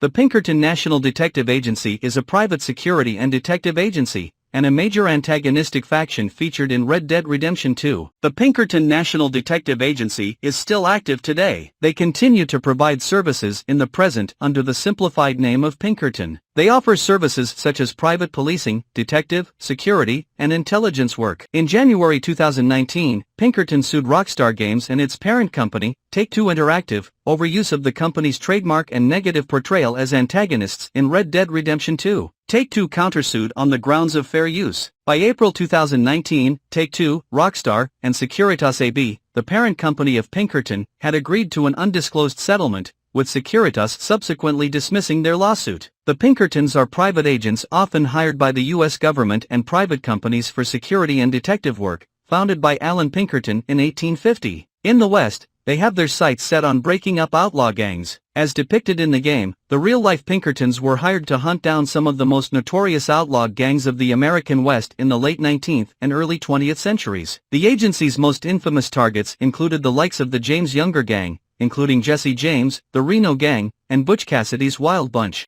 The Pinkerton National Detective Agency is a private security and detective agency, and a major antagonistic faction featured in Red Dead Redemption 2. The Pinkerton National Detective Agency is still active today. They continue to provide services in the present under the simplified name of Pinkerton. They offer services such as private policing, detective, security, and intelligence work. In January 2019, Pinkerton sued Rockstar Games and its parent company, Take-Two Interactive, over use of the company's trademark and negative portrayal as antagonists in Red Dead Redemption 2. Take-Two countersued on the grounds of fair use. By April 2019, Take-Two, Rockstar, and Securitas AB, the parent company of Pinkerton, had agreed to an undisclosed settlement, with Securitas subsequently dismissing their lawsuit. The Pinkertons are private agents often hired by the U.S. government and private companies for security and detective work, founded by Alan Pinkerton in 1850. In the West, they have their sights set on breaking up outlaw gangs. As depicted in the game, the real-life Pinkertons were hired to hunt down some of the most notorious outlaw gangs of the American West in the late 19th and early 20th centuries. The agency's most infamous targets included the likes of the James Younger Gang, including Jesse James, the Reno Gang, and Butch Cassidy's Wild Bunch.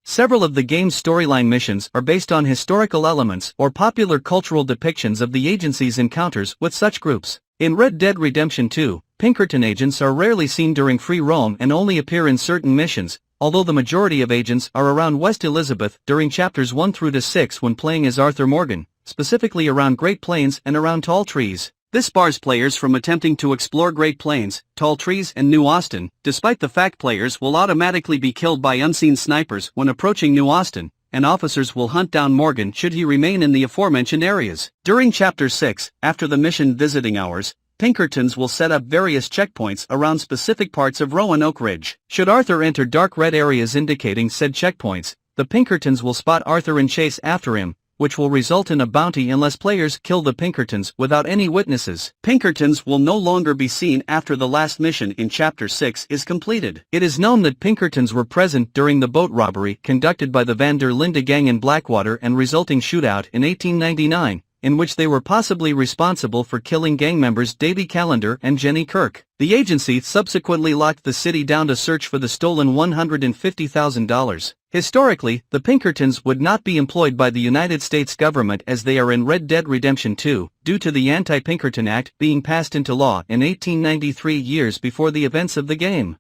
Several of the game's storyline missions are based on historical elements or popular cultural depictions of the agency's encounters with such groups. In Red Dead Redemption 2, Pinkerton agents are rarely seen during free roam and only appear in certain missions, although the majority of agents are around West Elizabeth during chapters 1 through to 6 when playing as Arthur Morgan, specifically around Great Plains and around tall trees. This bars players from attempting to explore Great Plains, tall trees and New Austin, despite the fact players will automatically be killed by unseen snipers when approaching New Austin, and officers will hunt down Morgan should he remain in the aforementioned areas. During Chapter 6, after the mission visiting hours, Pinkertons will set up various checkpoints around specific parts of Roanoke Ridge. Should Arthur enter dark red areas indicating said checkpoints, the Pinkertons will spot Arthur and chase after him, which will result in a bounty unless players kill the Pinkertons without any witnesses. Pinkertons will no longer be seen after the last mission in Chapter 6 is completed. It is known that Pinkertons were present during the boat robbery conducted by the Van der Linde gang in Blackwater and resulting shootout in 1899, in which they were possibly responsible for killing gang members Davy Callender and Jenny Kirk. The agency subsequently locked the city down to search for the stolen $150,000. Historically, the Pinkertons would not be employed by the United States government as they are in Red Dead Redemption 2, due to the Anti-Pinkerton Act being passed into law in 1893, years before the events of the game.